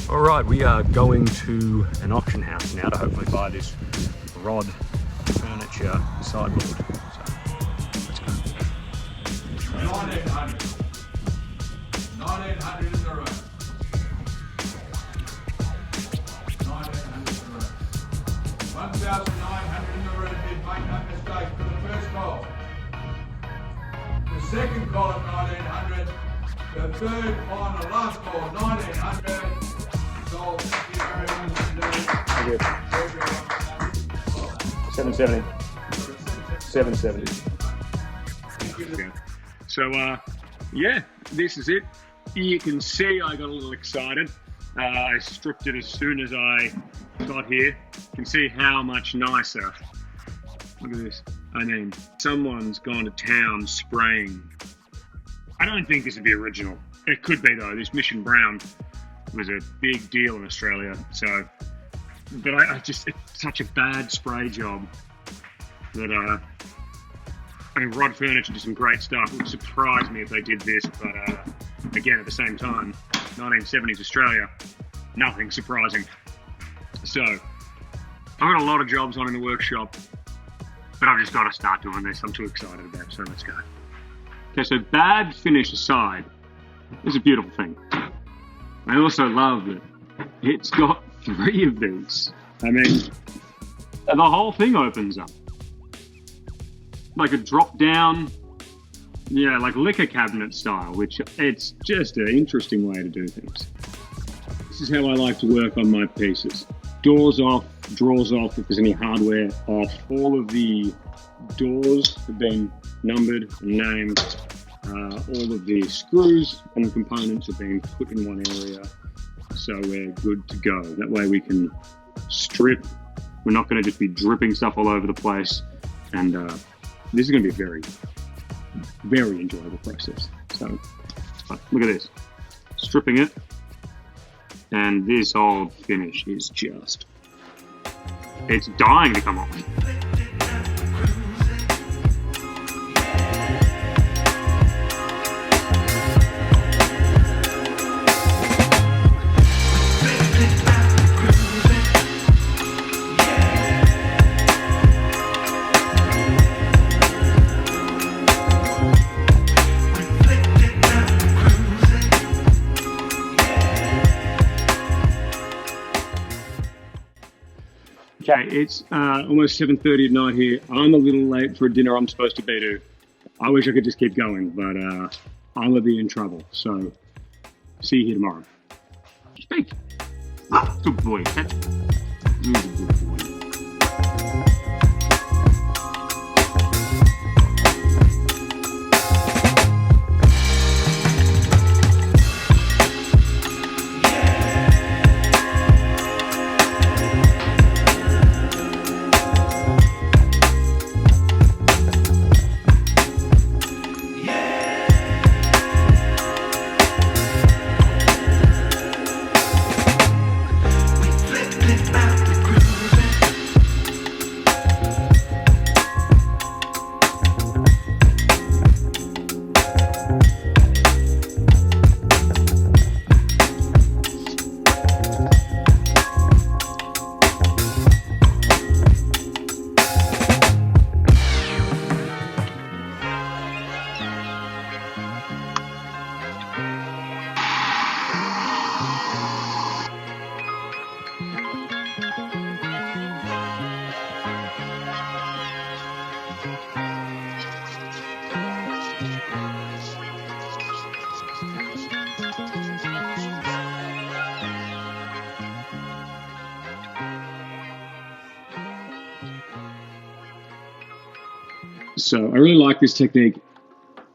All right, we are going to an auction house now to hopefully buy this rod furniture sideboard. So, let's go. 1900. 1900 in the room. 1900 in the room. 1,900 in the room. Did make no mistake for the first call. The second call at 1900. The third final last call 1900. Sold. Thank you very much indeed. Thank you. 770. 770. So, yeah, this is it. You can see I got a little excited. I stripped it as soon as I got here. You can see how much nicer. Look at this. I mean, someone's gone to town spraying. I don't think this would be original. It could be though. This Mission Brown was a big deal in Australia. So, but I just, it's such a bad spray job that, I mean, Rod Furniture did some great stuff. It would surprise me if they did this, but again, at the same time, 1970s Australia, nothing surprising. So, I've got a lot of jobs on in the workshop, but I've just got to start doing this. I'm too excited about it, so let's go. Okay, so bad finish aside, it's a beautiful thing. I also love that it's got 3 of these. I mean, the whole thing opens up. Like a drop down, yeah, like liquor cabinet style, which it's just an interesting way to do things. This is how I like to work on my pieces. Doors off, drawers off, if there's any hardware off. All of the doors have been numbered and named. All of the screws and components have been put in one area, so we're good to go. That way we can strip. We're not going to just be dripping stuff all over the place, and this is going to be a very, very enjoyable process. So look at this, stripping it, and this whole finish is just, it's dying to come off. Okay, it's almost 7:30 at night here. I'm a little late for a dinner I'm supposed to be to. I wish I could just keep going, but I'm going to be in trouble. So, see you here tomorrow. Speak. Good boy. He's a good boy. So I really like this technique,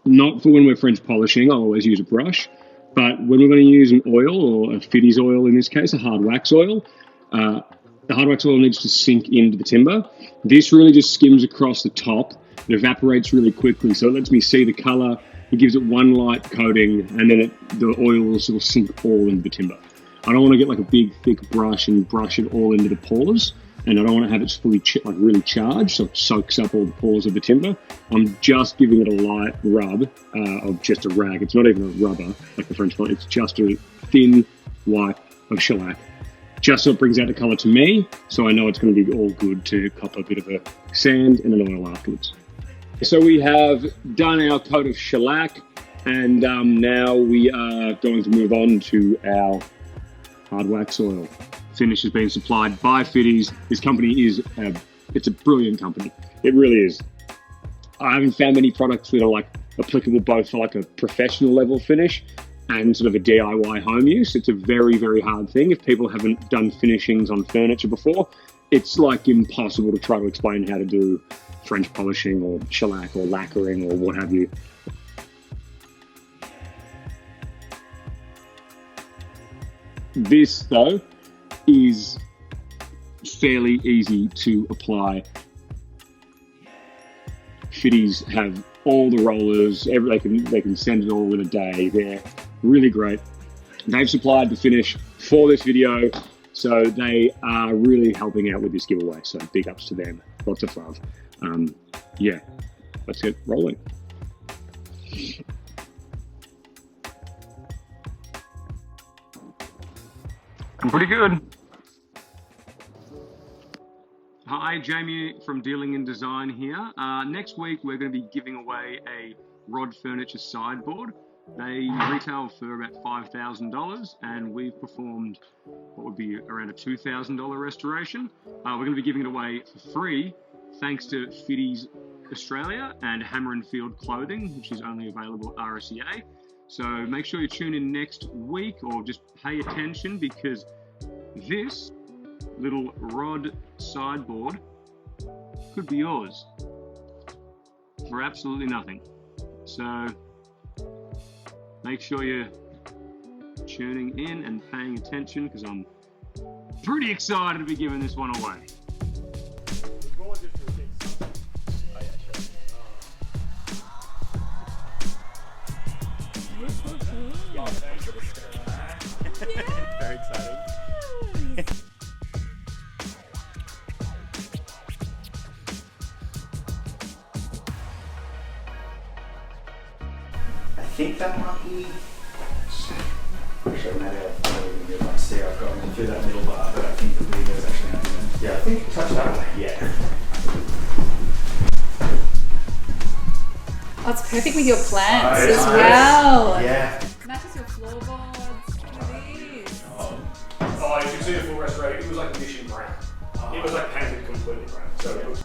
not for when we're French polishing, I'll always use a brush, but when we're going to use an oil, or a Fiddes oil in this case, a hard wax oil, the hard wax oil needs to sink into the timber. This really just skims across the top, it evaporates really quickly, so it lets me see the colour, it gives it one light coating, and then the oil will sort of sink all into the timber. I don't want to get like a big thick brush and brush it all into the pores, and I don't want to have it fully really charged so it soaks up all the pores of the timber. I'm just giving it a light rub of just a rag. It's not even a rubber like the French one. It's just a thin white of shellac, just so it brings out the colour to me, so I know it's going to be all good to cop a bit of a sand and an oil afterwards. So we have done our coat of shellac, and now we are going to move on to our hard wax oil. Finish has been supplied by Fiddes. This company is it's a brilliant company. It really is. I haven't found many products that are like applicable both for like a professional level finish and sort of a DIY home use. It's a very, very hard thing. If people haven't done finishings on furniture before, it's like impossible to try to explain how to do French polishing or shellac or lacquering or what have you. This though is fairly easy to apply. Fiddes have all the rollers, they can send it all in a day. They're really great. They've supplied the finish for this video, so they are really helping out with this giveaway. So big ups to them, lots of love. Yeah, let's get rolling. I'm pretty good. Hi, Jamie from Dealing in Design here. Next week, we're going to be giving away a Rod Furniture sideboard. They retail for about $5,000, and we've performed what would be around a $2,000 restoration. We're going to be giving it away for free, thanks to Fiddes Australia and Hammer and Field Clothing, which is only available at RSEA. So make sure you tune in next week, or just pay attention, because this little rod sideboard could be yours for absolutely nothing. So make sure you're tuning in and paying attention, because I'm pretty excited to be giving this one away. Very exciting. I think that might be. Actually, maybe I've got see. I've got through that middle bar, but I think the bleeder is actually under there. Yeah, I think touch that way. Yeah. Oh, it's perfect with your plants Oh, as nice. well. Yeah. Matches your floorboards. Look at these. Oh, you can see the full restoration. It was like mission brown. It was like painted completely brown. So it looks.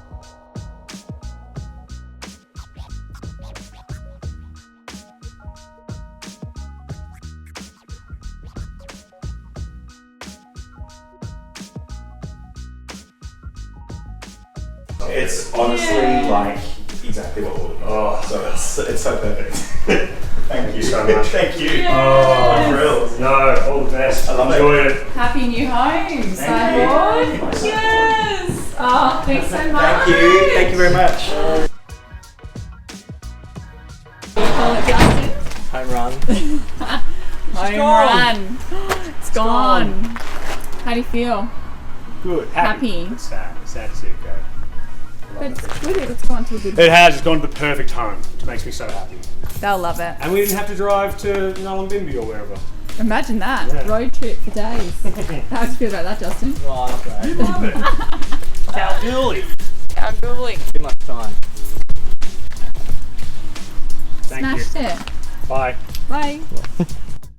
It's honestly like exactly what we're looking for. So it's so perfect. Thank you so much. Thank you. Yes. I'm thrilled. No, all the best. I love Enjoy it. it. Happy new home, Sideboard. Yes. Oh, thanks so much. Thank you. Thank you very much. Call it Justin. Home run. Home run. It's gone. How do you feel? Good. Happy. It's sad. It's sad to see it go. But it's good. It's gone to a good. It has. It's gone to the perfect home. It makes me so happy. They'll love it. And we didn't have to drive to Nullambimby or wherever. Imagine that. Yeah. Road trip for days. How do you feel about that, Justin? Oh, not great. Love it. Kalgoorlie. Kalgoorlie. Too much time. Thank you. Smashed it. Bye. Bye.